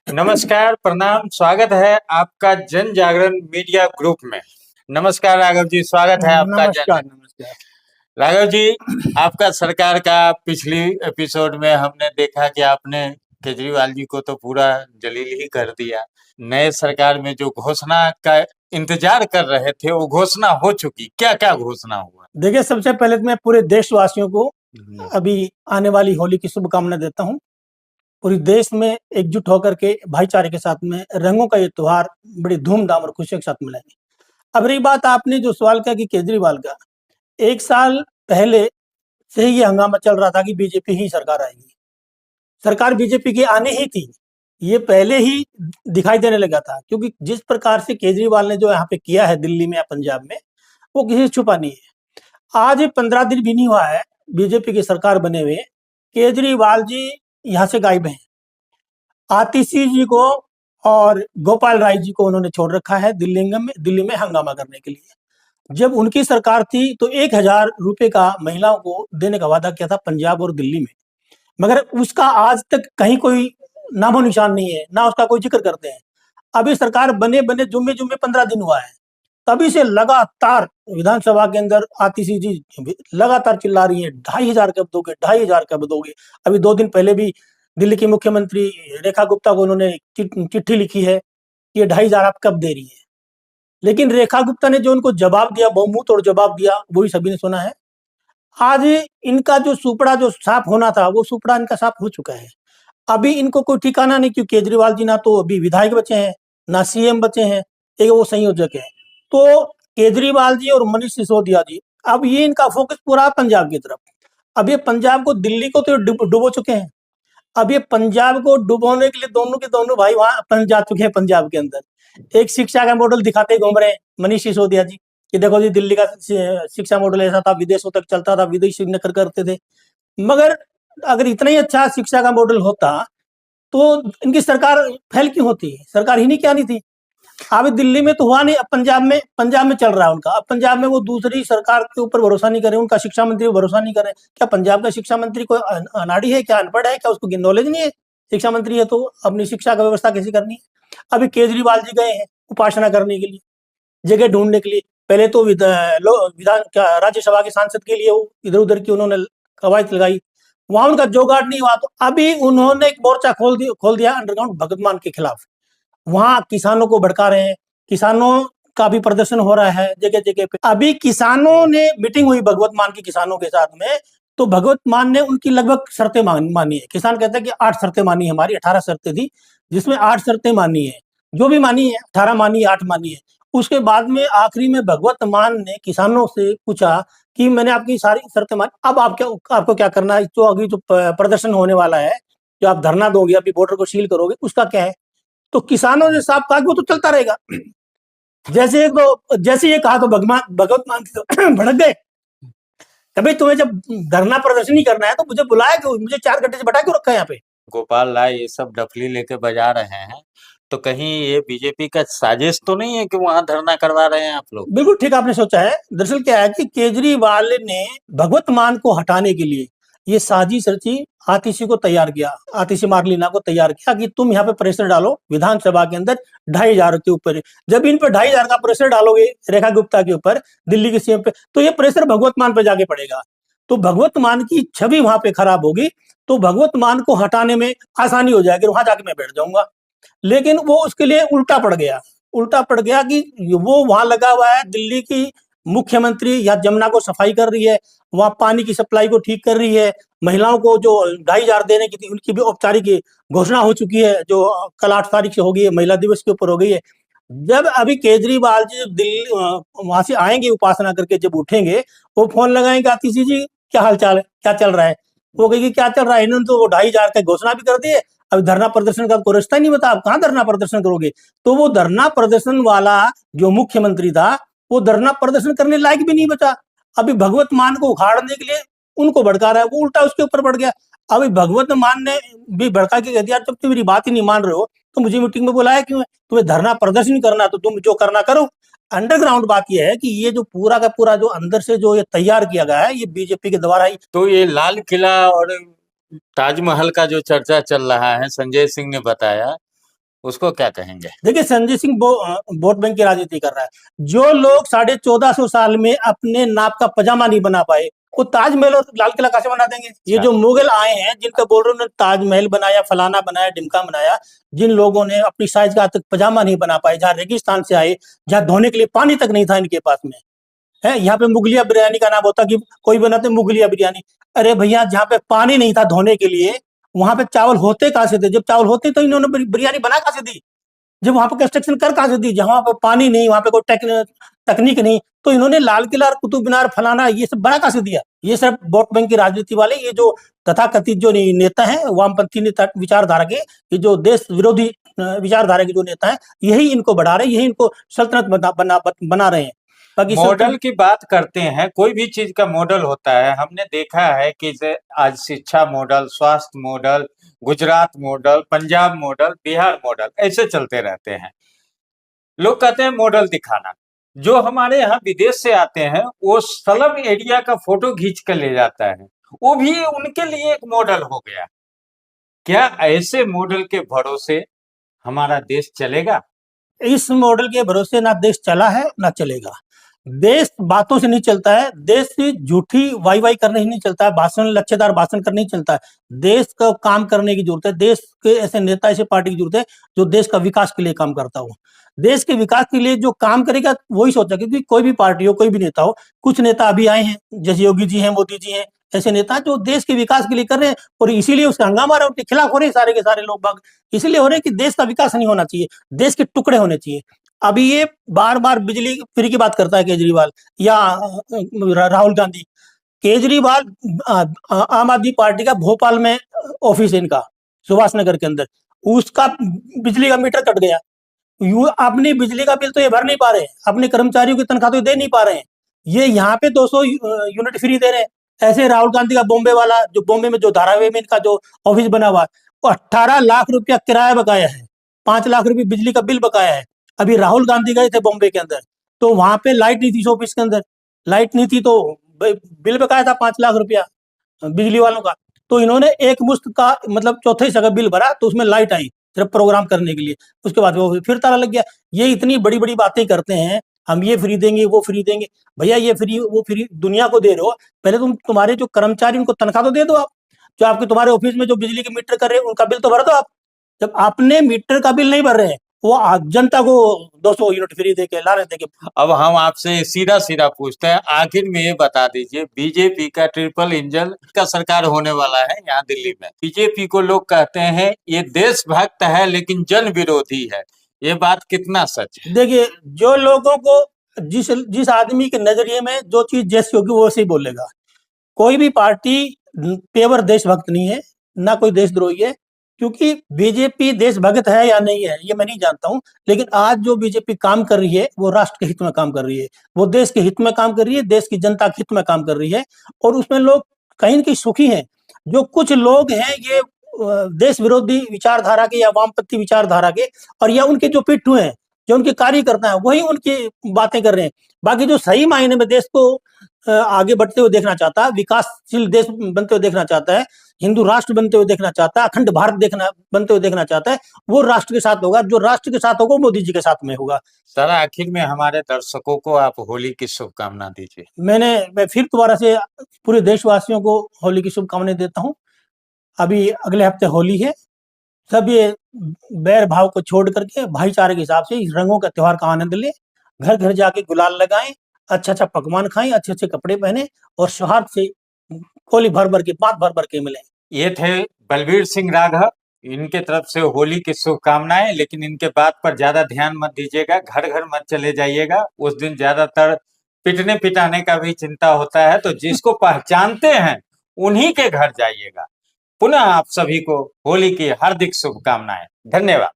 नमस्कार, प्रणाम, स्वागत है आपका जन जागरण मीडिया ग्रुप में। नमस्कार राघव जी, स्वागत है आपका नमस्कार नमस्कार। राघव जी, आपका सरकार का पिछली एपिसोड में हमने देखा कि आपने केजरीवाल जी को तो पूरा जलील ही कर दिया। नए सरकार में जो घोषणा का इंतजार कर रहे थे वो घोषणा हो चुकी, क्या क्या घोषणा हुआ? देखिए, सबसे पहले तो मैं पूरे देशवासियों को अभी आने वाली होली की शुभकामनाएं देता हूं। पूरी देश में एकजुट होकर के भाईचारे के साथ में रंगों का ये त्योहार बड़ी धूमधाम और खुशियों के साथ मनाएंगे। अब रही बात आपने जो सवाल किया कि केजरीवाल का, 1 साल पहले से ही ये हंगामा चल रहा था कि बीजेपी ही सरकार आएगी। सरकार बीजेपी की आने ही थी, ये पहले ही दिखाई देने लगा था, क्योंकि जिस प्रकार से केजरीवाल ने जो यहाँ पे किया है दिल्ली में या पंजाब में, वो किसी से छुपा नहीं है। आज 15 दिन भी नहीं हुआ है बीजेपी की सरकार बने हुए, केजरीवाल जी यहाँ से गायब हैं। आतिशी जी को और गोपाल राय जी को उन्होंने छोड़ रखा है दिल्ली में हंगामा करने के लिए। जब उनकी सरकार थी तो 1,000 रुपए का महिलाओं को देने का वादा किया था पंजाब और दिल्ली में, मगर उसका आज तक कहीं कोई नामो निशान नहीं है, ना उसका कोई जिक्र करते हैं। अभी सरकार बने बने जुम्मे जुम्मे 15 दिन हुआ है, तभी से लगातार विधानसभा के अंदर आतिशी जी लगातार चिल्ला रही है, 2,500 कब दोगे, 2,500 कब दोगे। अभी 2 दिन पहले भी दिल्ली की मुख्यमंत्री रेखा गुप्ता को उन्होंने चिट्ठी लिखी है कि ये 2,500 आप कब दे रही है। लेकिन रेखा गुप्ता ने जो उनको जवाब दिया, बहुमुंह तोड़ जवाब दिया, वही सभी ने सुना है। आज इनका जो सुपड़ा जो साफ होना था, वो सुपड़ा इनका साफ हो चुका है। अभी इनको कोई ठिकाना नहीं, क्योंकि केजरीवाल जी ना तो अभी विधायक बचे हैं, ना सीएम बचे हैं, एक वो संयोजक है। तो केजरीवाल जी और मनीष सिसोदिया जी, अब ये इनका फोकस पूरा पंजाब की तरफ। अब ये पंजाब को, दिल्ली को तो डुबो चुके हैं, अब ये पंजाब को डुबोने के लिए दोनों के दोनों भाई वहां जा चुके हैं पंजाब के अंदर। एक शिक्षा का मॉडल दिखाते घूम रहे हैं मनीष सिसोदिया जी कि देखो जी, दिल्ली का शिक्षा मॉडल ऐसा था, विदेशों तक चलता था, विदेशी नकल करते थे। मगर अगर इतना ही अच्छा शिक्षा का मॉडल होता तो इनकी सरकार फेल क्यों होती? सरकार ही नहीं क्या नहीं थी। अब दिल्ली में तो हुआ नहीं, अब पंजाब में चल रहा है उनका। अब पंजाब में वो दूसरी सरकार के ऊपर भरोसा नहीं करे, उनका शिक्षा मंत्री भरोसा नहीं करे। क्या पंजाब का शिक्षा मंत्री कोई अनाड़ी है? क्या अनपढ़ है? क्या उसको नॉलेज नहीं है? शिक्षा मंत्री है तो अपनी शिक्षा का व्यवस्था कैसे करनी है? अभी केजरीवाल जी गए हैं उपासना करने के लिए, जगह ढूंढने के लिए। पहले तो विधान राज्यसभा के सांसद के लिए वो इधर उधर की उन्होंने कवायद लगाई, वहां उनका जोगाड़ नहीं हुआ। तो अभी उन्होंने एक मोर्चा खोल दिया अंडरग्राउंड भगत मान के खिलाफ। वहां किसानों को भड़का रहे हैं, किसानों का भी प्रदर्शन हो रहा है जगह जगह पे। अभी किसानों ने मीटिंग हुई भगवत मान की किसानों के साथ में, तो भगवत मान ने उनकी लगभग शर्तें मानी है। किसान कहते हैं कि 8 शर्तें मानी, हमारी 18 शर्तें थी, जिसमें 8 शर्तें मानी है। जो भी मानी है, 18 मानी है, 8 मानी है। उसके बाद में आखिरी में भगवत मान ने किसानों से पूछा कि मैंने आपकी सारी शर्तें मानी, अब आपको क्या करना है? जो अभी जो प्रदर्शन होने वाला है, जो आप धरना दोगे, अभी बॉर्डर को सील करोगे, उसका क्या है? तो किसानों ने साफ कहा कि वो तो चलता रहेगा। जैसे ये कहा तो भगवत मान तो भड़क गए। कभी तुम्हें जब धरना प्रदर्शन ही करना है तो मुझे बुलाया क्यों? मुझे 4 घंटे से बैठा क्यों रखा है यहाँ पे? गोपाल राय ये सब डफली लेके बजा रहे हैं, तो कहीं ये बीजेपी का साजिश तो नहीं है कि वहां धरना करवा रहे हैं आप लोग? बिल्कुल ठीक आपने सोचा है। दरअसल क्या है कि केजरीवाल ने भगवत मान को हटाने के लिए ये साजिश रची, आतिशी को तैयार किया, आतिशी मार्लिना को तैयार किया कि तुम यहाँ पे प्रेशर डालो विधानसभा के अंदर 2,500 के ऊपर। जब इन पे 2,500 का प्रेशर डालोगे रेखा गुप्ता के ऊपर, दिल्ली के सीएम पे, तो ये प्रेशर भगवत मान पे जाके पड़ेगा। तो भगवत मान की छवि वहां पे खराब होगी, तो भगवत मान को हटाने में आसानी हो जाएगी, वहां जाके मैं बैठ जाऊंगा। लेकिन वो उसके लिए उल्टा पड़ गया कि वो वहां लगा हुआ है, दिल्ली की मुख्यमंत्री या जमुना को सफाई कर रही है, वहां पानी की सप्लाई को ठीक कर रही है, महिलाओं को जो 2,500 देने की थी उनकी भी औपचारिक घोषणा हो चुकी है, जो कल 8 तारीख से हो गई है, महिला दिवस के ऊपर हो गई है। जब अभी केजरीवाल जी दिल्ली वहां से आएंगे उपासना करके, जब उठेंगे, वो फोन लगाएंगे, आतिशी जी क्या हाल चाल है, क्या चल रहा है? वो कहेगी क्या चल रहा है, इन्होंने तो वो 2,500 का घोषणा भी कर दी है, अब धरना प्रदर्शन का आपको रास्ता ही नहीं बता, आप कहाँ धरना प्रदर्शन करोगे? तो वो धरना प्रदर्शन वाला जो मुख्यमंत्री था, वो धरना प्रदर्शन करने लायक भी नहीं बचा। अभी भगवत मान को उखाड़ने के लिए उनको भड़का रहा है, वो उल्टा उसके ऊपर बढ़ गया। अभी भगवत मान ने भी भड़का के कह दिया, जब तुम मेरी बात ही नहीं मान रहे हो तो मुझे मीटिंग में बुलाया क्यों है? तुम्हें धरना प्रदर्शन करना तो तुम जो करना करो। अंडरग्राउंड बात यह है कि ये जो पूरा का पूरा जो अंदर से जो ये तैयार किया गया है, ये बीजेपी के द्वारा ही। तो ये लाल किला और ताजमहल का जो चर्चा चल रहा है, संजय सिंह ने बताया उसको क्या कहेंगे? देखिए, संजय सिंह वोट बैंक की राजनीति कर रहा है। जो लोग 1450 साल में अपने नाप का पजामा नहीं बना पाए, वो ताजमहल और लाल किला कैसे बना देंगे? ये जो मुगल आए हैं, जिनका बोल रहे उन्होंने ताजमहल बनाया, फलाना बनाया, ढिमका बनाया, जिन लोगों ने अपनी साइज का तक पजामा नहीं बना पाए, जहाँ रेगिस्तान से आए, जहाँ धोने के लिए पानी तक नहीं था इनके पास में, है यहाँ पे मुगलिया बिरयानी का नाम होता कि कोई बनाते मुगलिया बिरयानी। अरे भैया, जहाँ पे पानी नहीं था धोने के लिए, वहां पे चावल होते कहाँ से थे? जब चावल होते तो इन्होंने बिरयानी बना कहाँ से दी? जब वहां पर कंस्ट्रक्शन कर कहां से दी? जहां पर पानी नहीं, वहां पे कोई तकनीक नहीं, तो इन्होंने लाल किला, कुतुब मीनार, फलाना ये सब बना कहां से दिया? ये सब वोट बैंक की राजनीति वाले, ये जो तथाकथित जो नेता हैं, वामपंथी नेता विचारधारा के, ये जो देश विरोधी विचारधारा के जो नेता हैं, यही इनको बढ़ा रहे, यही इनको सल्तनत बना रहे हैं। मॉडल की बात करते हैं, कोई भी चीज का मॉडल होता है। हमने देखा है कि आज शिक्षा मॉडल, स्वास्थ्य model, Gujarat model, Punjab model, Bihar model, ऐसे चलते रहते हैं। लोग कहते हैं मॉडल दिखाना। जो हमारे यहाँ विदेश से आते हैं, वो स्लम एरिया का फोटो खींच कर ले जाता है, वो भी उनके लिए एक मॉडल हो गया। क्या ऐसे मॉडल के भरोसे हमारा देश चलेगा? इस मॉडल के भरोसे ना देश चला है ना चलेगा। देश बातों से नहीं चलता है, देश झूठी वाई वाई करने ही नहीं चलता है, भाषण, लच्छेदार भाषण करने ही चलता है। देश का काम करने की जरूरत है, देश के ऐसे नेता, ऐसे पार्टी की जरूरत है जो देश का विकास के लिए काम करता हो। देश के विकास के लिए जो काम करेगा वही सोचा, क्योंकि कोई भी पार्टी हो, कोई भी नेता हो, कुछ नेता अभी आए हैं, जैसे योगी जी हैं, मोदी जी हैं, ऐसे नेता जो देश के विकास के लिए कर रहे हैं, और इसीलिए उसका हंगामा रहा है, उनके खिलाफ हो रहे हैं सारे के सारे लोग बाग, इसीलिए हो रहे हैं कि देश का विकास नहीं होना चाहिए, देश के टुकड़े होने चाहिए। अभी ये बार बार बिजली फ्री की बात करता है केजरीवाल या राहुल गांधी। केजरीवाल, आम आदमी पार्टी का भोपाल में ऑफिस है इनका, सुभाष नगर के अंदर, उसका बिजली का मीटर कट गया। अपनी बिजली का बिल तो ये भर नहीं पा रहे हैं, अपने कर्मचारियों की तनख्वाह तो दे नहीं पा रहे हैं, ये यहाँ पे 200 यूनिट फ्री दे रहे हैं। ऐसे राहुल गांधी का बॉम्बे वाला, जो बॉम्बे में जो धारावी में इनका जो ऑफिस बना हुआ है, वो 18 लाख रुपया किराया बकाया है, 5 लाख रुपये बिजली का बिल बकाया है। अभी राहुल गांधी गए थे बॉम्बे के अंदर, तो वहां पे लाइट नहीं थी, ऑफिस के अंदर लाइट नहीं थी, तो बिल बकाया था 5 लाख रुपया बिजली वालों का। तो इन्होंने एक मुश्त का मतलब चौथे हिस्से का बिल भरा, तो उसमें लाइट आई सिर्फ प्रोग्राम करने के लिए, उसके बाद वो फिर ताला लग गया। ये इतनी बड़ी बड़ी बातें करते हैं, हम ये फ्री देंगे, वो फ्री देंगे। भैया, ये फ्री वो फ्री दुनिया को दे रहे हो, पहले तुम्हारे जो कर्मचारी, उनको तनख्वाह तो दे दो आप। जो आपके तुम्हारे ऑफिस में जो बिजली के मीटर कर रहे हैं, उनका बिल तो भर दो आप। जब आपने मीटर का बिल नहीं भर रहे हैं, वो जनता को 200 यूनिट फ्री देके ला रहे थे। अब हम आपसे सीधा सीधा पूछते हैं, आखिर में ये बता दीजिए, बीजेपी का ट्रिपल इंजन का सरकार होने वाला है यहाँ दिल्ली में। बीजेपी को लोग कहते हैं ये देशभक्त है लेकिन जन विरोधी है, ये बात कितना सच है? देखिए, जो लोगों को जिस आदमी के नजरिए में जो चीज जैसी होगी वो वैसे ही बोलेगा। कोई भी पार्टी पेवर देशभक्त नहीं है, ना कोई देशद्रोही है, क्योंकि बीजेपी देशभक्त है या नहीं है ये मैं नहीं जानता हूं, लेकिन आज जो बीजेपी काम कर रही है वो राष्ट्र के हित में काम कर रही है, वो देश के हित में काम कर रही है, देश की जनता के हित में काम कर रही है, और उसमें लोग कहीं न कहीं सुखी हैं। जो कुछ लोग हैं ये देश विरोधी विचारधारा के या वामपंथी विचारधारा के, और या उनके जो पिट्ठू हैं, जो उनके कार्यकर्ता हैं, वही उनकी बातें कर रहे हैं। बाकी जो सही मायने में देश को आगे बढ़ते हुए देखना चाहता है, विकासशील देश बनते हुए देखना चाहता है, हिंदू राष्ट्र बनते हुए देखना चाहता है, अखंड भारत बनते हुए देखना चाहता है, वो राष्ट्र के साथ होगा। जो राष्ट्र के साथ होगा वो मोदी जी के साथ में होगा। सर, आखिर में हमारे दर्शकों को आप होली की शुभकामना दीजिए। मैं फिर दोबारा से पूरे देशवासियों को होली की शुभकामनाएं देता हूँ। अभी अगले हफ्ते होली है, सब ये बैर भाव को छोड़ करके भाईचारे के हिसाब से इस रंगों का त्योहार का आनंद लें, घर घर जाके गुलाल लगाएं, अच्छा अच्छा पकवान खाएं, अच्छे अच्छे कपड़े पहने, और सौहार्द से होली भर भर के, बात भर भर के मिलें। ये थे बलबीर सिंह राघव, इनके तरफ से होली की शुभकामनाएं। लेकिन इनके बात पर ज्यादा ध्यान मत दीजिएगा, घर घर मत चले जाइएगा, उस दिन ज्यादातर पिटने पिटाने का भी चिंता होता है, तो जिसको पहचानते हैं उन्हीं के घर जाइएगा। पुनः आप सभी को होली की हार्दिक शुभकामनाएं। धन्यवाद।